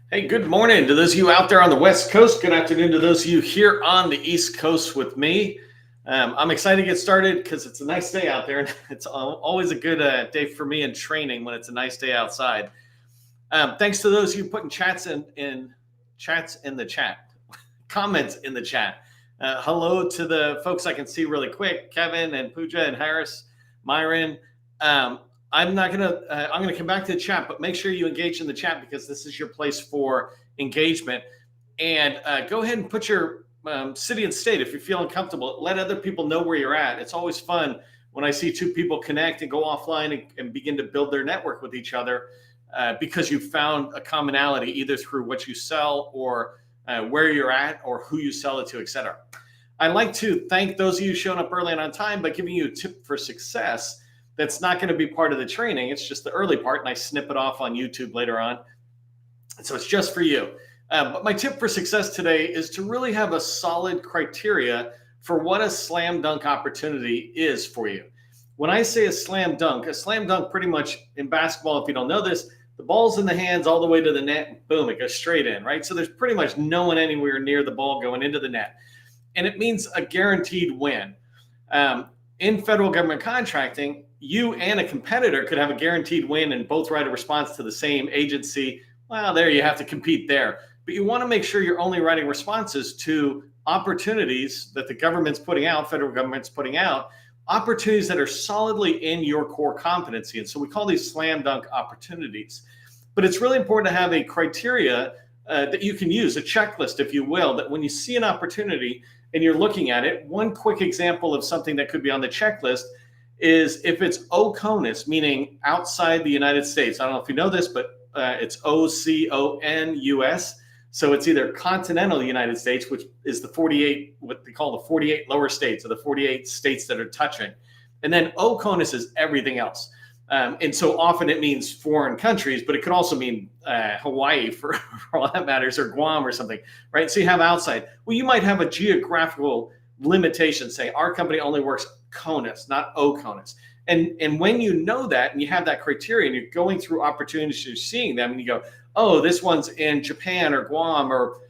Hey, good morning to those of you out there on the West Coast. Good afternoon to those of you here on the East Coast with me. I'm excited to get started because it's a nice day out there. And it's always a good day for me in training when it's a nice day outside. Thanks to those of you putting chats in the chat, comments in the chat. Hello to the folks I can see really quick: Kevin and Pooja and Harris, Myron. I'm gonna come back to the chat, but make sure you engage in the chat because this is your place for engagement. And go ahead and put your city and state if you're feeling comfortable. Let other people know where you're at. It's always fun when I see two people connect and go offline and begin to build their network with each other because you found a commonality either through what you sell or where you're at or who you sell it to, etc. I'd like to thank those of you showing up early and on time by giving you a tip for success. That's not going to be part of the training. It's just the early part, and I snip it off on YouTube later on. So it's just for you. But my tip for success today is to really have a solid criteria for what a slam dunk opportunity is for you. When I say a slam dunk pretty much in basketball, if you don't know this, the ball's in the hands all the way to the net, boom, it goes straight in, right? So there's pretty much no one anywhere near the ball going into the net. And it means a guaranteed win. In federal government contracting, you and a competitor could have a guaranteed win and both write a response to the same agency. Well, there you have to compete there. But you want to make sure you're only writing responses to opportunities that the government's putting out, federal government's putting out, opportunities that are solidly in your core competency. And so we call these slam dunk opportunities. But it's really important to have a criteria that you can use, a checklist, if you will, that when you see an opportunity and you're looking at it, one quick example of something that could be on the checklist is if it's OCONUS, meaning outside the United States. I don't know if you know this, but it's OCONUS. So it's either continental United States, which is the 48, what they call the 48 lower states, or the 48 states that are touching. And then OCONUS is everything else. And so often it means foreign countries, but it could also mean Hawaii for all that matters, or Guam or something, right? So you have outside. Well, you might have a geographical limitation, say our company only works CONUS, not OCONUS. And when you know that and you have that criteria and you're going through opportunities, you're seeing them and you go, oh, this one's in Japan or Guam or,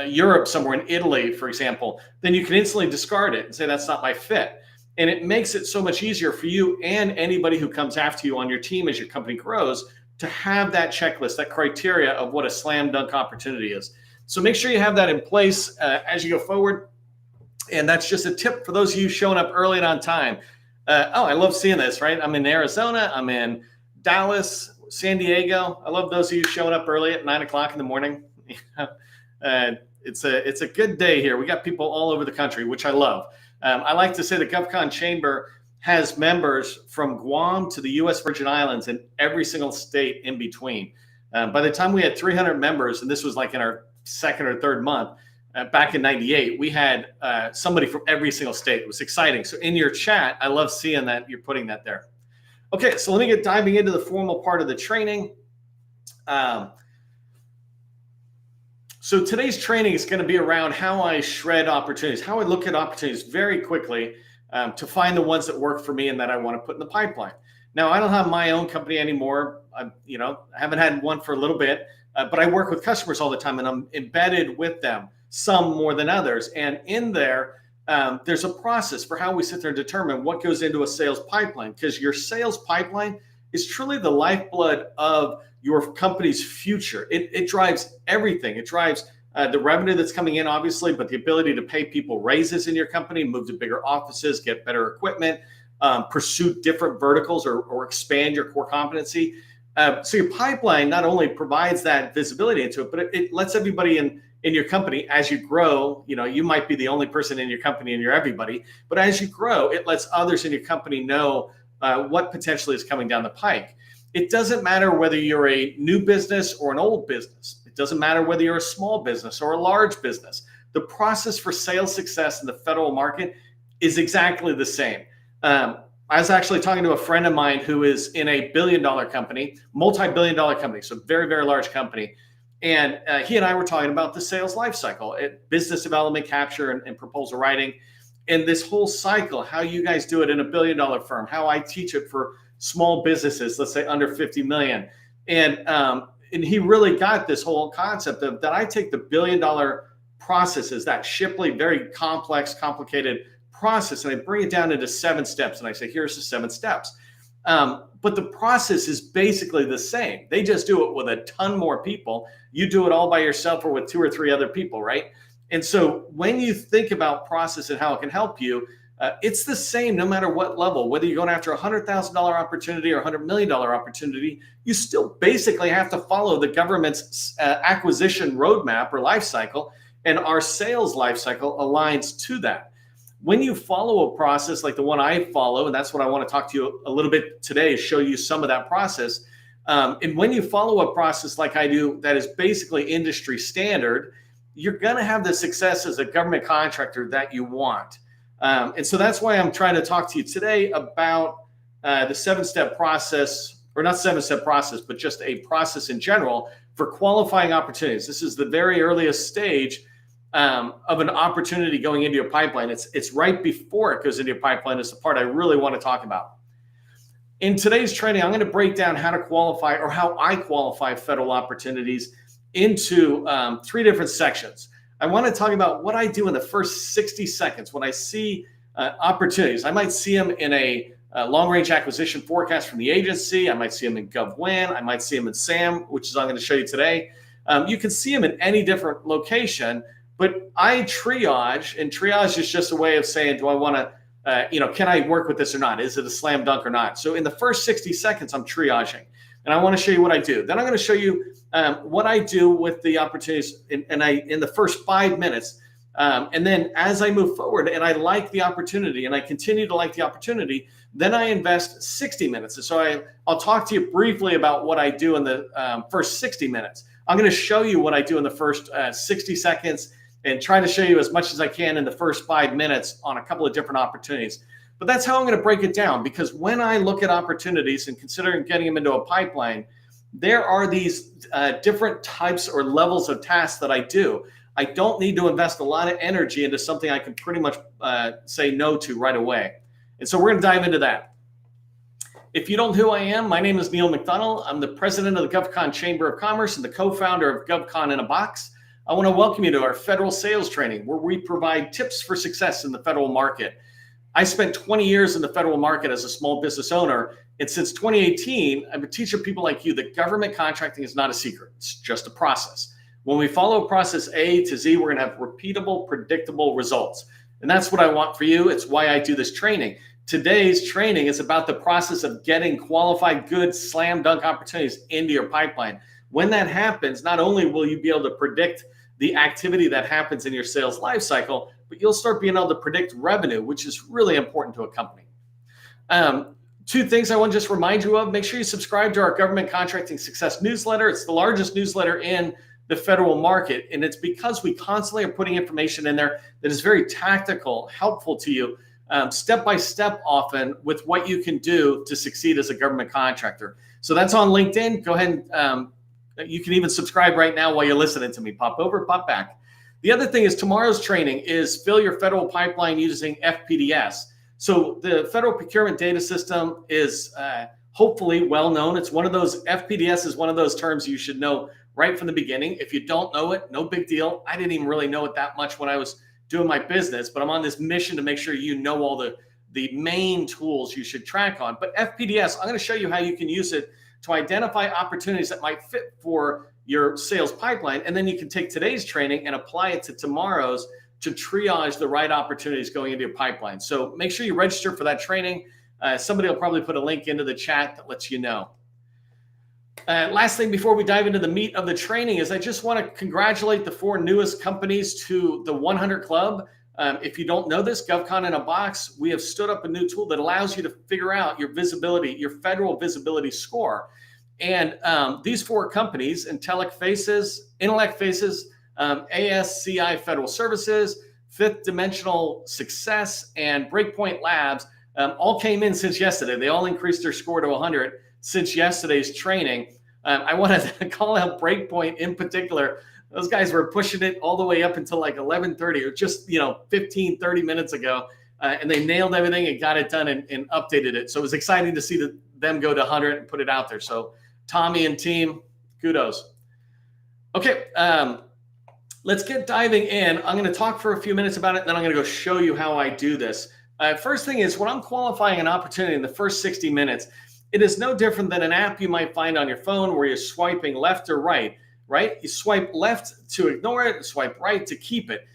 Europe somewhere, in Italy, for example, then you can instantly discard it and say, that's not my fit. And it makes it so much easier for you and anybody who comes after you on your team as your company grows to have that checklist, that criteria of what a slam dunk opportunity is. So make sure you have that in place as you go forward. And that's just a tip for those of you showing up early and on time. I love seeing this, right? I'm in Arizona. I'm in Dallas, San Diego. I love those of you showing up early at 9 o'clock in the morning. It's a good day here. We got people all over the country, which I love. I like to say the GovCon Chamber has members from Guam to the U.S. Virgin Islands and every single state in between. By the time we had 300 members, and this was like in our second or third month, back in 98, we had somebody from every single state. It was exciting. So in your chat, I love seeing that you're putting that there. Okay, so let me get diving into the formal part of the training. So today's training is going to be around how I shred opportunities, how I look at opportunities very quickly to find the ones that work for me and that I want to put in the pipeline. Now, I don't have my own company anymore. I haven't had one for a little bit, but I work with customers all the time and I'm embedded with them, some more than others. And in there, there's a process for how we sit there and determine what goes into a sales pipeline, because your sales pipeline is truly the lifeblood of your company's future. It drives everything. It drives the revenue that's coming in, obviously, but the ability to pay people raises in your company, move to bigger offices, get better equipment, pursue different verticals or expand your core competency. So your pipeline not only provides that visibility into it, but it lets everybody in your company, as you grow, you might be the only person in your company and you're everybody, but as you grow, it lets others in your company know what potentially is coming down the pike. It doesn't matter whether you're a new business or an old business. It doesn't matter whether you're a small business or a large business. The process for sales success in the federal market is exactly the same. I was actually talking to a friend of mine who is in a billion-dollar company, multi-billion-dollar company, so very, very large company. And he and I were talking about the sales life cycle, business development, capture, and proposal writing. And this whole cycle, how you guys do it in a billion-dollar firm, how I teach it for small businesses, let's say under 50 million. And and he really got this whole concept of that I take the billion-dollar processes, that Shipley, very complex, complicated process, and I bring it down into 7 steps. And I say, here's the 7 steps. But the process is basically the same. They just do it with a ton more people. You do it all by yourself or with 2 or 3 other people, right? And so when you think about process and how it can help you, it's the same no matter what level. Whether you're going after a $100,000 opportunity or $100 million opportunity, you still basically have to follow the government's acquisition roadmap or life cycle, and our sales life cycle aligns to that. When you follow a process like the one I follow, and that's what I want to talk to you a little bit today, show you some of that process. And when you follow a process like I do, that is basically industry standard, you're going to have the success as a government contractor that you want. And so that's why I'm trying to talk to you today about the 7-step process, or not 7-step process, but just a process in general for qualifying opportunities. This is the very earliest stage of an opportunity going into your pipeline. It's right before it goes into your pipeline is the part I really want to talk about. In today's training, I'm going to break down how to qualify, or how I qualify federal opportunities into 3 different sections. I want to talk about what I do in the first 60 seconds when I see opportunities. I might see them in a long-range acquisition forecast from the agency. I might see them in GovWin. I might see them in SAM, which is I'm going to show you today. You can see them in any different location, but I triage, and triage is just a way of saying, do I want to, can I work with this or not? Is it a slam dunk or not? So in the first 60 seconds, I'm triaging. And I want to show you what I do. Then I'm going to show you what I do with the opportunities in the first 5 minutes. And then as I move forward and I like the opportunity and I continue to like the opportunity, then I invest 60 minutes. And so I'll talk to you briefly about what I do in the first 60 minutes. I'm going to show you what I do in the first 60 seconds and try to show you as much as I can in the first 5 minutes on a couple of different opportunities. But that's how I'm going to break it down, because when I look at opportunities and considering getting them into a pipeline, there are these different types or levels of tasks that I do. I don't need to invest a lot of energy into something I can pretty much say no to right away. And so we're going to dive into that. If you don't know who I am, my name is Neil McDonald. I'm the president of the GovCon Chamber of Commerce and the co-founder of GovCon in a Box. I want to welcome you to our federal sales training, where we provide tips for success in the federal market. I spent 20 years in the federal market as a small business owner, and since 2018, I've been teaching people like you that government contracting is not a secret. It's just a process. When we follow process A to Z, we're going to have repeatable, predictable results. And that's what I want for you. It's why I do this training. Today's training is about the process of getting qualified, good, slam dunk opportunities into your pipeline. When that happens, not only will you be able to predict the activity that happens in your sales life cycle, but you'll start being able to predict revenue, which is really important to a company. 2 things I want to just remind you of. Make sure you subscribe to our Government Contracting Success newsletter. It's the largest newsletter in the federal market, and it's because we constantly are putting information in there that is very tactical, helpful to you, step by step often, with what you can do to succeed as a government contractor. So that's on LinkedIn. Go ahead and you can even subscribe right now while you're listening to me. Pop over, pop back. The other thing is tomorrow's training is fill your federal pipeline using FPDS. So the Federal Procurement Data System is hopefully well known. It's one of those, FPDS is one of those terms you should know right from the beginning. If you don't know it, no big deal. I didn't even really know it that much when I was doing my business, but I'm on this mission to make sure you know all the main tools you should track on. But FPDS, I'm going to show you how you can use it to identify opportunities that might fit for your sales pipeline. And then you can take today's training and apply it to tomorrow's to triage the right opportunities going into your pipeline. So make sure you register for that training. Somebody will probably put a link into the chat that lets you know. Last thing before we dive into the meat of the training is I just want to congratulate the 4 newest companies to the 100 Club. If you don't know this, GovCon in a Box, we have stood up a new tool that allows you to figure out your visibility, your federal visibility score. And these 4 companies, Intellect Faces, ASCI Federal Services, Fifth Dimensional Success, and Breakpoint Labs, all came in since yesterday. They all increased their score to 100 since yesterday's training. I want to call out Breakpoint in particular. Those guys were pushing it all the way up until like 11:30 or just 15, 30 minutes ago. And they nailed everything and got it done and updated it. So it was exciting to see them go to 100 and put it out there. So Tommy and team, Kudos. Okay, let's get diving in. I'm going to talk for a few minutes about it, then I'm going to go show you how I do this. First thing is, when I'm qualifying an opportunity in the first 60 minutes, it is no different than an app you might find on your phone where you're swiping left or right? You swipe left to ignore it, swipe right to keep it.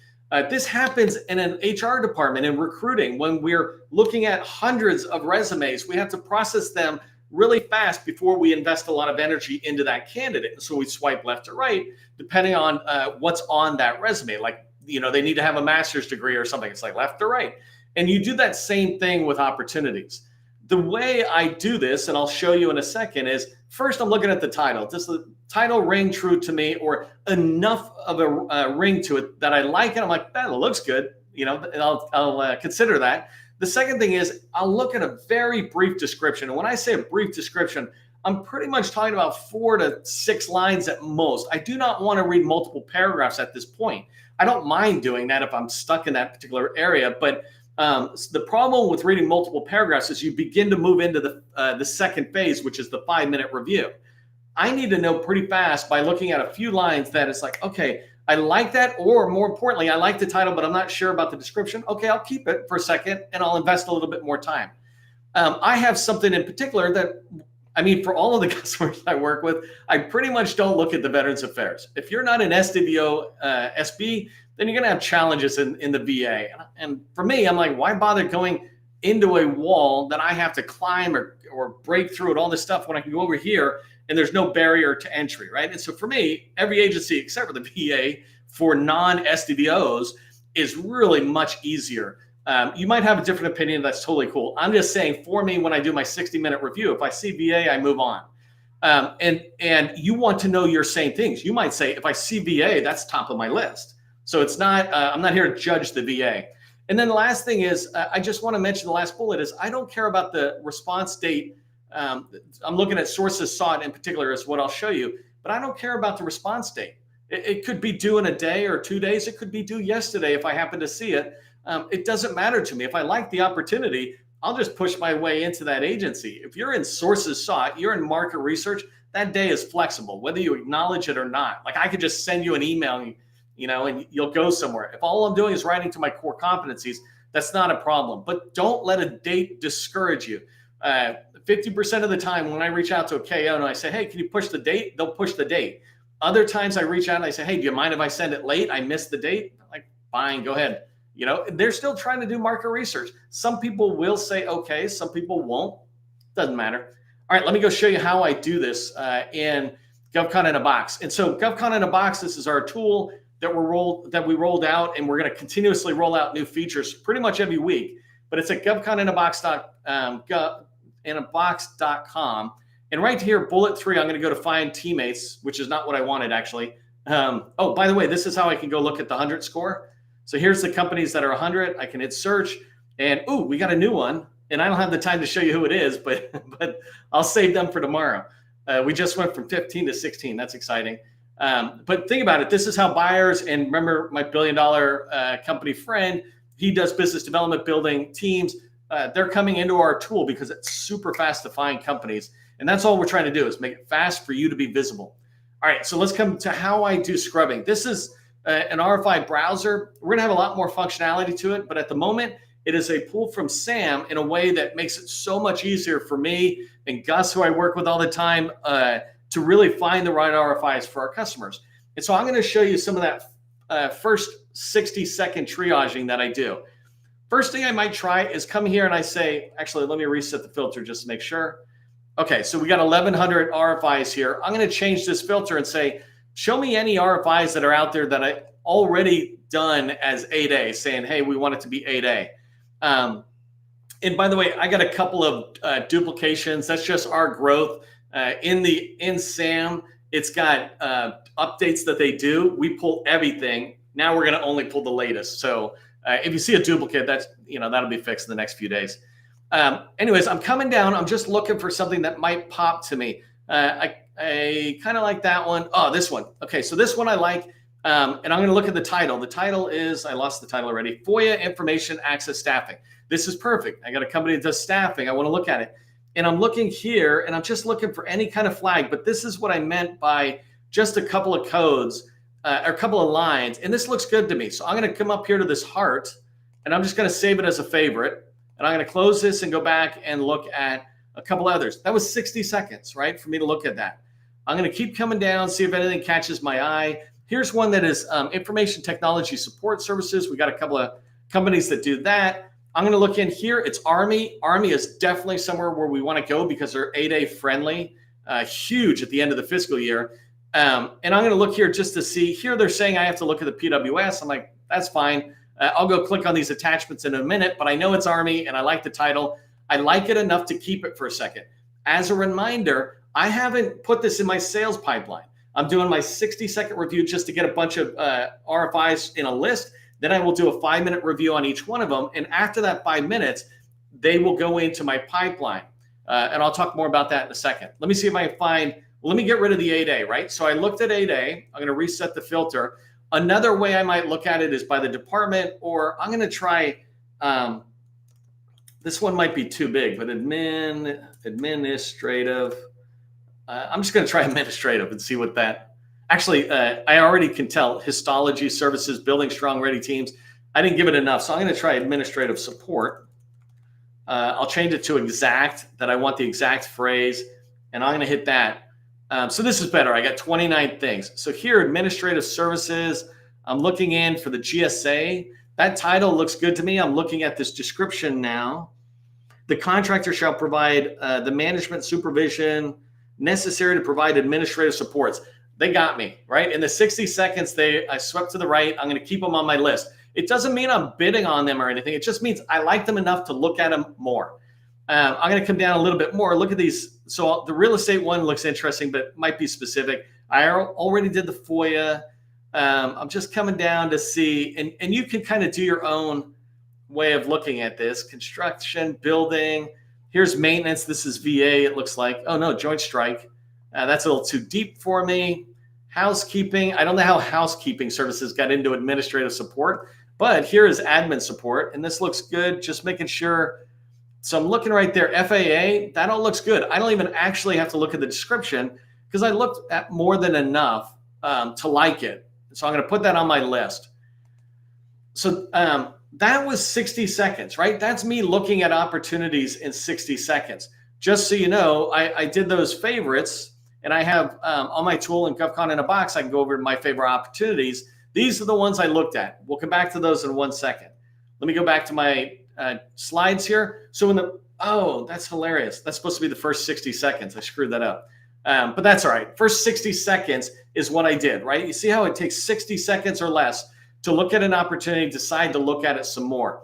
This happens in an HR department in recruiting. When we're looking at hundreds of resumes, we have to process them really fast before we invest a lot of energy into that candidate. And so we swipe left or right, depending on what's on that resume. Like, they need to have a master's degree or something. It's like left or right. And you do that same thing with opportunities. The way I do this, and I'll show you in a second, is first I'm looking at the title. Does the title ring true to me, or enough of a ring to it that I like it? I'm like, that looks good, and I'll consider that. The second thing is I'll look at a very brief description. And when I say a brief description, I'm pretty much talking about 4 to 6 lines at most. I do not want to read multiple paragraphs at this point. I don't mind doing that if I'm stuck in that particular area, but the problem with reading multiple paragraphs is you begin to move into the second phase, which is the 5-minute review. I need to know pretty fast by looking at a few lines that it's like, okay, I like that, or more importantly, I like the title, but I'm not sure about the description. Okay, I'll keep it for a second and I'll invest a little bit more time. I have something in particular that, for all of the customers I work with, I pretty much don't look at the Veterans Affairs. If you're not an SDVO SB, then you're going to have challenges in the VA. And for me, I'm like, why bother going into a wall that I have to climb or break through it, all this stuff, when I can go over here and there's no barrier to entry, right? And so for me, every agency except for the VA for non-SDVOs is really much easier. You might have a different opinion. That's totally cool. I'm just saying, for me, when I do my 60-minute review, if I see VA, I move on. And you want to know your same things. You might say, if I see VA, that's top of my list. So it's not, I'm not here to judge the VA. And then the last thing is, I just want to mention the last bullet is, I don't care about the response date. I'm looking at sources sought in particular is what I'll show you, but I don't care about the response date. It could be due in a day or 2 days. It could be due yesterday if I happen to see it. It doesn't matter to me. If I like the opportunity, I'll just push my way into that agency. If you're in sources sought, you're in market research, that day is flexible, whether you acknowledge it or not. Like, I could just send you an email and you'll go somewhere. If all I'm doing is writing to my core competencies, that's not a problem. But don't let a date discourage you. 50% of the time when I reach out to a KO and I say, hey, can you push the date? They'll push the date. Other times I reach out and I say, hey, do you mind if I send it late? I missed the date. I'm like, fine, go ahead. They're still trying to do market research. Some people will say, okay, some people won't. Doesn't matter. All right, let me go show you how I do this in GovCon in a Box. And so GovCon in a Box, this is our tool that we rolled out, and we're going to continuously roll out new features pretty much every week. But it's at govconinabox.com. And right here, bullet 3, I'm going to go to find teammates, which is not what I wanted, actually. Oh, by the way, this is how I can go look at the 100 score. So here's the companies that are 100. I can hit search, and we got a new one. And I don't have the time to show you who it is, but I'll save them for tomorrow. We just went from 15 to 16. That's exciting. But think about it. This is how buyers, and remember my $1 billion company friend, he does business development, building teams. They're coming into our tool because it's super fast to find companies. And that's all we're trying to do, is make it fast for you to be visible. All right, so let's come to how I do scrubbing. This is an RFI browser. We're going to have a lot more functionality to it, but at the moment, it is a pull from SAM in a way that makes it so much easier for me and Gus, who I work with all the time, to really find the right RFIs for our customers. And so I'm going to show you some of that first 60-second triaging that I do. First thing I might try is come here and I say, actually, let me reset the filter just to make sure. Okay, so we got 1,100 RFIs here. I'm going to change this filter and say, show me any RFIs that are out there that I already done as 8A, saying, hey, we want it to be 8A. And by the way, I got a couple of duplications. That's just our growth. In SAM, it's got updates that they do. We pull everything. Now we're going to only pull the latest. So if you see a duplicate, that's, that'll be fixed in the next few days. Anyways, I'm coming down. I'm just looking for something that might pop to me. I kind of like that one. Oh, this one. Okay, so this one I like. And I'm going to look at the title. The title is, I lost the title already, FOIA Information Access Staffing. This is perfect. I got a company that does staffing. I want to look at it. And I'm looking here and I'm just looking for any kind of flag, but this is what I meant by just a couple of codes or a couple of lines. And this looks good to me. So I'm going to come up here to this heart and I'm just going to save it as a favorite. And I'm going to close this and go back and look at a couple others. That was 60 seconds, right? For me to look at that. I'm going to keep coming down, see if anything catches my eye. Here's one that is information technology support services. We got a couple of companies that do that. I'm going to look in here. It's Army. Army is definitely somewhere where we want to go because they're A-Day friendly, huge at the end of the fiscal year. And I'm going to look here just to see. Here they're saying I have to look at the PWS. I'm like, that's fine. I'll go click on these attachments in a minute, but I know it's Army and I like the title. I like it enough to keep it for a second. As a reminder, I haven't put this in my sales pipeline. I'm doing my 60-second review just to get a bunch of RFIs in a list. Then I will do a 5-minute review on each one of them. And after that 5 minutes, they will go into my pipeline. And I'll talk more about that in a second. Let me see if I can find, let me get rid of the 8A, right? So I looked at 8A. I'm going to reset the filter. Another way I might look at it is by the department, or I'm going to try, this one might be too big, but administrative. I'm just going to try administrative and see what that. Actually, I already can tell histology services, building strong, ready teams. I didn't give it enough, so I'm going to try administrative support. I'll change it to exact, that I want the exact phrase, and I'm going to hit that. So this is better. I got 29 things. So here, administrative services, I'm looking in for the GSA. That title looks good to me. I'm looking at this description now. The contractor shall provide the management supervision necessary to provide administrative supports. They got me, right? In the 60 seconds, I swept to the right. I'm going to keep them on my list. It doesn't mean I'm bidding on them or anything. It just means I like them enough to look at them more. I'm going to come down a little bit more. Look at these. So the real estate one looks interesting, but might be specific. I already did the FOIA. I'm just coming down to see, and you can kind of do your own way of looking at this. Construction, building. Here's maintenance. This is VA, it looks like. Oh, no, joint strike. That's a little too deep for me. Housekeeping. I don't know how housekeeping services got into administrative support, but here is admin support, and this looks good. Just making sure. So I'm looking right there. FAA, that all looks good. I don't even actually have to look at the description because I looked at more than enough to like it. So I'm going to put that on my list. So that was 60 seconds, right? That's me looking at opportunities in 60 seconds. Just so you know, I did those favorites. And I have on my tool in GovCon in a box, I can go over my favorite opportunities. These are the ones I looked at. We'll come back to those in 1 second. Let me go back to my slides here. So that's hilarious. That's supposed to be the first 60 seconds. I screwed that up. But that's all right. First 60 seconds is what I did, right? You see how it takes 60 seconds or less to look at an opportunity, decide to look at it some more.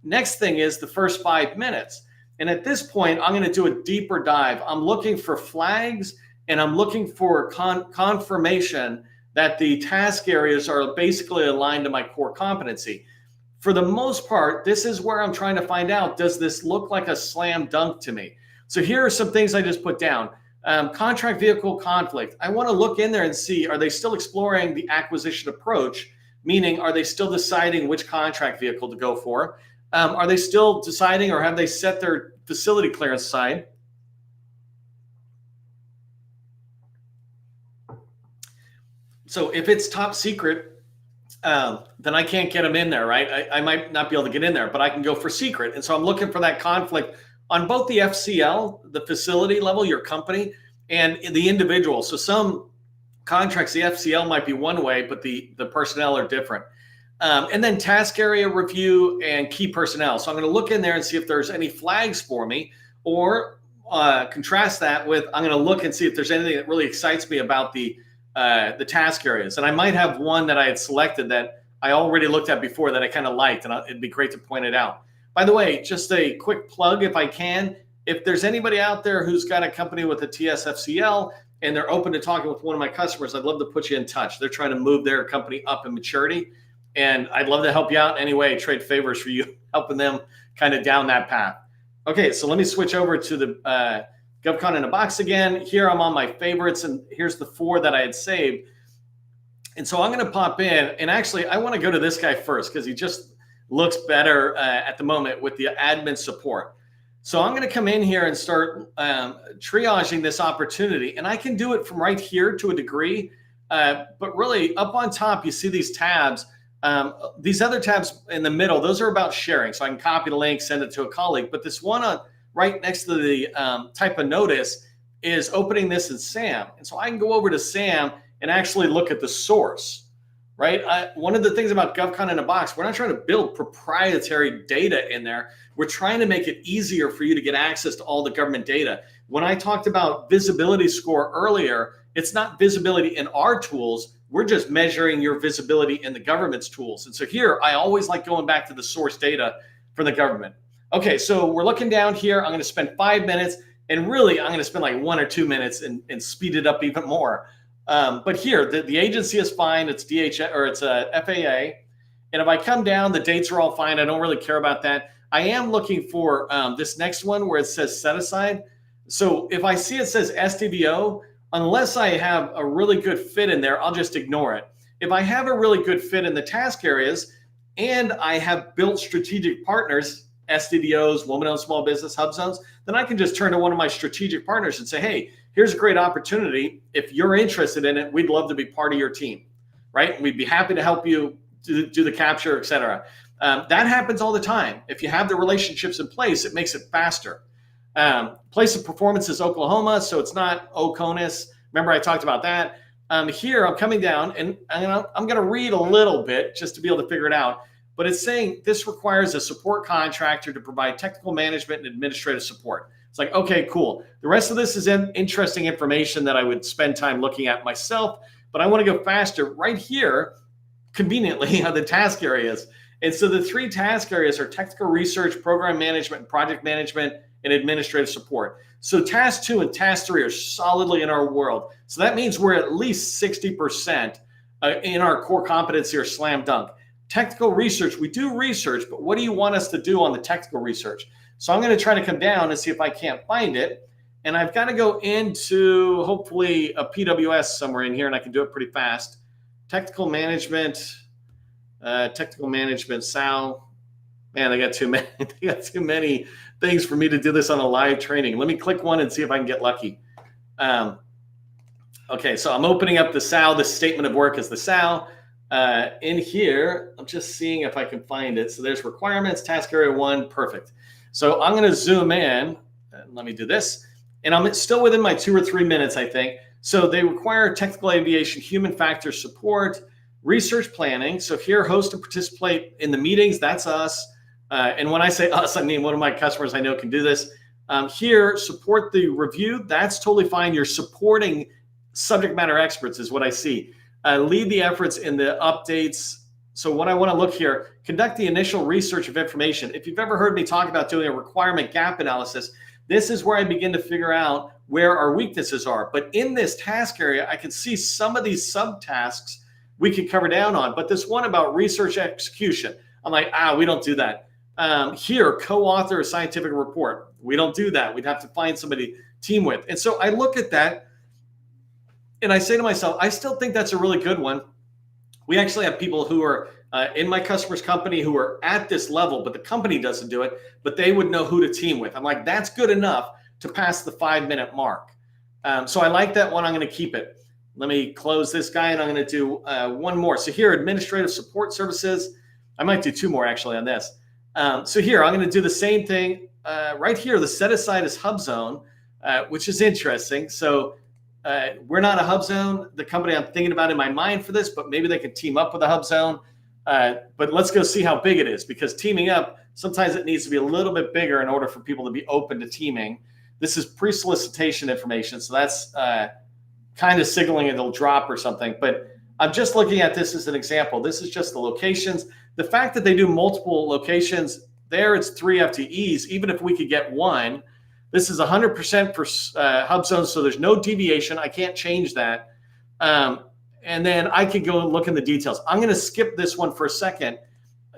Next thing is the first 5 minutes. And at this point, I'm going to do a deeper dive. I'm looking for flags and I'm looking for confirmation that the task areas are basically aligned to my core competency. For the most part, this is where I'm trying to find out, does this look like a slam dunk to me? So here are some things I just put down. Contract vehicle conflict. I want to look in there and see, are they still exploring the acquisition approach? Meaning, are they still deciding which contract vehicle to go for? Are they still deciding, or have they set their facility clearance aside? So if it's top secret, then I can't get them in there, right? I might not be able to get in there, but I can go for secret. And so I'm looking for that conflict on both the FCL, the facility level, your company, and the individual. So some contracts, the FCL might be one way, but the personnel are different. And then task area review and key personnel. So I'm going to look in there and see if there's any flags for me, or contrast that with, I'm going to look and see if there's anything that really excites me about the task areas. And I might have one that I had selected that I already looked at before that I kind of liked, and it'd be great to point it out. By the way, just a quick plug if I can. If there's anybody out there who's got a company with a TSFCL and they're open to talking with one of my customers, I'd love to put you in touch. They're trying to move their company up in maturity. And I'd love to help you out anyway, trade favors for you, helping them kind of down that path. Okay, so let me switch over to the GovCon in a box again. Here I'm on my favorites, and here's the 4 that I had saved. And so I'm going to pop in, and actually I want to go to this guy first because he just looks better at the moment with the admin support. So I'm going to come in here and start triaging this opportunity. And I can do it from right here to a degree. But really up on top, you see these tabs. These other tabs in the middle, those are about sharing. So I can copy the link, send it to a colleague. But this one on right next to the type of notice is opening this in SAM. And so I can go over to SAM and actually look at the source, right? One of the things about GovCon in a box, we're not trying to build proprietary data in there. We're trying to make it easier for you to get access to all the government data. When I talked about visibility score earlier, it's not visibility in our tools. We're just measuring your visibility in the government's tools. And so here, I always like going back to the source data for the government. Okay, so we're looking down here. I'm going to spend 5 minutes, and really, I'm going to spend like 1 or 2 minutes and speed it up even more. But here, the agency is fine. It's DHS or it's a FAA. And if I come down, the dates are all fine. I don't really care about that. I am looking for this next one where it says set aside. So if I see it says SDVO, unless I have a really good fit in there, I'll just ignore it. If I have a really good fit in the task areas and I have built strategic partners, SDVOs, woman-owned small business hub zones, then I can just turn to one of my strategic partners and say, hey, here's a great opportunity. If you're interested in it, we'd love to be part of your team, right? We'd be happy to help you do the capture, et cetera. That happens all the time. If you have the relationships in place, it makes it faster. Place of performance is Oklahoma, so it's not Oconus. Remember, I talked about that. Here, I'm coming down, and I'm going to read a little bit just to be able to figure it out. But it's saying this requires a support contractor to provide technical management and administrative support. It's like, okay, cool. The rest of this is interesting information that I would spend time looking at myself, but I want to go faster. Right here, conveniently, are the task areas. And so the 3 task areas are technical research, program management, project management, and administrative support. So task 2 and task 3 are solidly in our world. So that means we're at least 60% in our core competency or slam dunk. Technical research, we do research, but what do you want us to do on the technical research? So I'm going to try to come down and see if I can't find it. And I've got to go into hopefully a PWS somewhere in here, and I can do it pretty fast. Technical management, Sal. Man, they got too many. They got too many things for me to do this on a live training. Let me click one and see if I can get lucky. Okay, so I'm opening up the SAL. This statement of work is the SAL. In here, I'm just seeing if I can find it. So there's requirements, task area 1, perfect. So I'm going to zoom in. And let me do this. And I'm still within my 2 or 3 minutes, I think. So they require technical aviation, human factor support, research planning. So here, host and participate in the meetings. That's us. And when I say us, I mean one of my customers I know can do this. Here, support the review. That's totally fine. You're supporting subject matter experts is what I see. Lead the efforts in the updates. So what I want to look here, conduct the initial research of information. If you've ever heard me talk about doing a requirement gap analysis, this is where I begin to figure out where our weaknesses are. But in this task area, I can see some of these subtasks we could cover down on. But this one about research execution, I'm like, we don't do that. Here, co-author a scientific report. We don't do that. We'd have to find somebody to team with. And so I look at that and I say to myself, I still think that's a really good one. We actually have people who are in my customer's company who are at this level, but the company doesn't do it, but they would know who to team with. I'm like, that's good enough to pass the 5-minute mark. So I like that one. I'm going to keep it. Let me close this guy and I'm going to do one more. So here, administrative support services. I might do 2 more actually on this. So here, I'm going to do the same thing. Right here, the set aside is hub zone, which is interesting. So we're not a hub zone, the company I'm thinking about in my mind for this, but maybe they could team up with a hub zone. But let's go see how big it is, because teaming up, sometimes it needs to be a little bit bigger in order for people to be open to teaming. This is pre-solicitation information, so that's kind of signaling it'll drop or something. But I'm just looking at this as an example. This is just the locations. The fact that they do multiple locations, there it's 3 FTEs, even if we could get 1. This is 100% for hub zones, so there's no deviation. I can't change that. And then I could go look in the details. I'm going to skip this one for a second.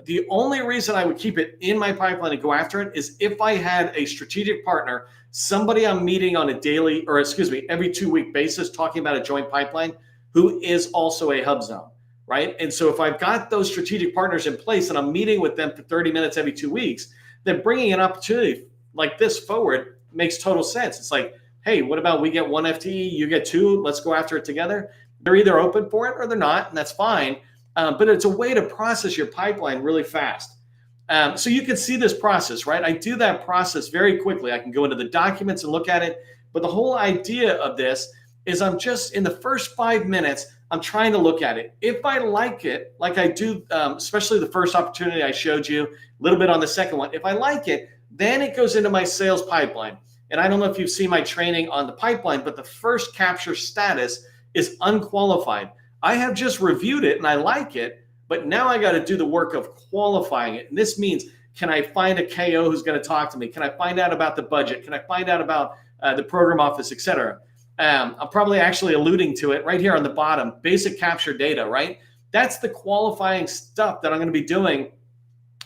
The only reason I would keep it in my pipeline and go after it is if I had a strategic partner, somebody I'm meeting on a daily, or excuse me, every 2-week basis, talking about a joint pipeline, who is also a hub zone, right? And so if I've got those strategic partners in place and I'm meeting with them for 30 minutes every 2 weeks, then bringing an opportunity like this forward makes total sense. It's like, hey, what about we get 1 FTE, you get 2, let's go after it together. They're either open for it or they're not, and that's fine. But it's a way to process your pipeline really fast. So you can see this process, right? I do that process very quickly. I can go into the documents and look at it. But the whole idea of this is I'm just in the first 5 minutes, I'm trying to look at it. If I like it, like I do, especially the first opportunity I showed you, a little bit on the second one, if I like it, then it goes into my sales pipeline. And I don't know if you've seen my training on the pipeline, but the first capture status is unqualified. I have just reviewed it and I like it, but now I got to do the work of qualifying it. And this means, can I find a KO who's going to talk to me? Can I find out about the budget? Can I find out about the program office, et cetera? I'm probably actually alluding to it right here on the bottom, basic capture data, right? That's the qualifying stuff that I'm going to be doing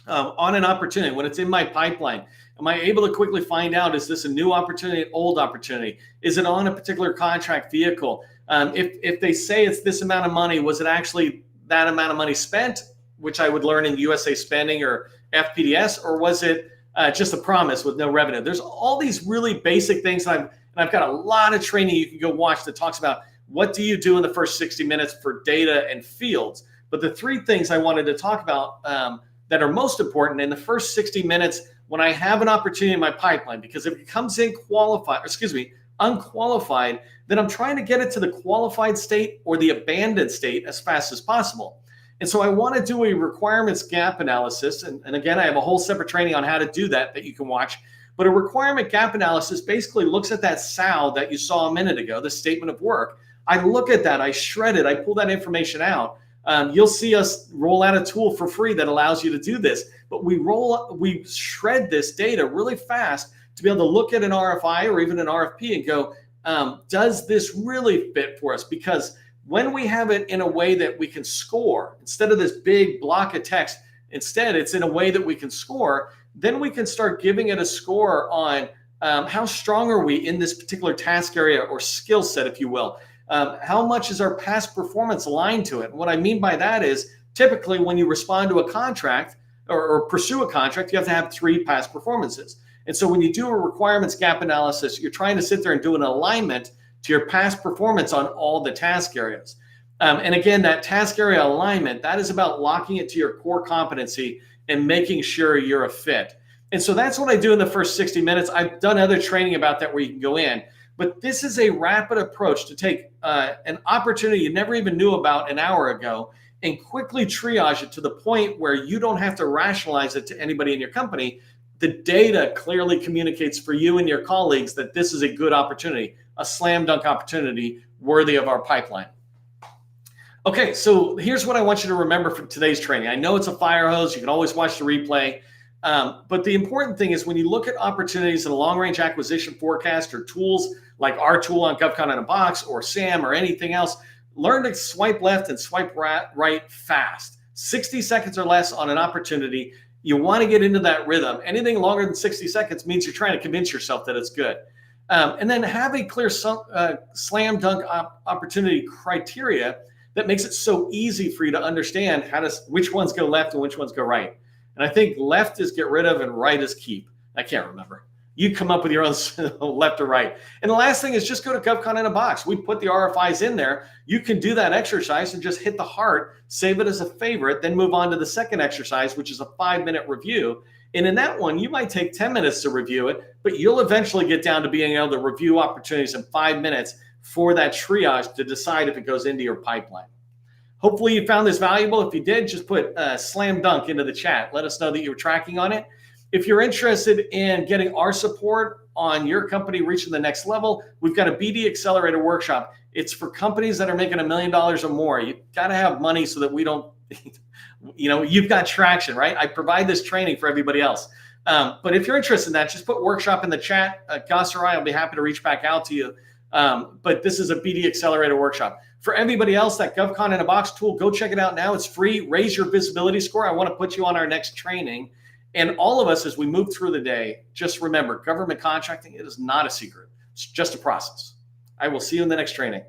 on an opportunity when it's in my pipeline. Am I able to quickly find out, is this a new opportunity, an old opportunity? Is it on a particular contract vehicle? If they say it's this amount of money, was it actually that amount of money spent, which I would learn in USA Spending or FPDS, or was it just a promise with no revenue? There's all these really basic things that I've got a lot of training you can go watch that talks about what do you do in the first 60 minutes for data and fields. But the 3 things I wanted to talk about that are most important in the first 60 minutes when I have an opportunity in my pipeline, because if it comes in unqualified, then I'm trying to get it to the qualified state or the abandoned state as fast as possible. And so I want to do a requirements gap analysis. And again, I have a whole separate training on how to do that you can watch. But a requirement gap analysis basically looks at that SAL that you saw a minute ago, the statement of work. I look at that, I shred it, I pull that information out. You'll see us roll out a tool for free that allows you to do this. But we shred this data really fast to be able to look at an RFI or even an RFP and go, does this really fit for us? Because when we have it in a way that we can score, instead of this big block of text, instead it's in a way that we can score, then we can start giving it a score on how strong are we in this particular task area or skill set, if you will. How much is our past performance aligned to it? And what I mean by that is typically when you respond to a contract or pursue a contract, you have to have 3 past performances. And so when you do a requirements gap analysis, you're trying to sit there and do an alignment to your past performance on all the task areas. And again, that task area alignment, that is about locking it to your core competency and making sure you're a fit. And so that's what I do in the first 60 minutes. I've done other training about that where you can go in. But this is a rapid approach to take an opportunity you never even knew about an hour ago and quickly triage it to the point where you don't have to rationalize it to anybody in your company. The data clearly communicates for you and your colleagues that this is a good opportunity, a slam dunk opportunity worthy of our pipeline. Okay, so here's what I want you to remember from today's training. I know it's a fire hose. You can always watch the replay. But the important thing is when you look at opportunities in a long-range acquisition forecast or tools like our tool on GovCon in a Box or SAM or anything else, learn to swipe left and swipe right fast. 60 seconds or less on an opportunity. You want to get into that rhythm. Anything longer than 60 seconds means you're trying to convince yourself that it's good. And then have a clear slam dunk opportunity criteria that makes it so easy for you to understand which ones go left and which ones go right. And I think left is get rid of and right is keep. I can't remember. You come up with your own left or right. And the last thing is just go to GovCon in a Box. We put the RFIs in there. You can do that exercise and just hit the heart, save it as a favorite, then move on to the second exercise, which is a 5-minute review. And in that one, you might take 10 minutes to review it, but you'll eventually get down to being able to review opportunities in 5 minutes for that triage to decide if it goes into your pipeline. Hopefully you found this valuable. If you did, just put slam dunk into the chat. Let us know that you were tracking on it. If you're interested in getting our support on your company reaching the next level, we've got a BD Accelerator workshop. It's for companies that are making $1 million or more. You've got to have money so that we don't, you've got traction, right? I provide this training for everybody else. But if you're interested in that, just put workshop in the chat. Gus or I'll be happy to reach back out to you. But this is a BD Accelerator workshop. For everybody else, that GovCon in a Box tool, go check it out now. It's free. Raise your visibility score. I want to put you on our next training. And all of us, as we move through the day, just remember, government contracting, it is not a secret. It's just a process. I will see you in the next training.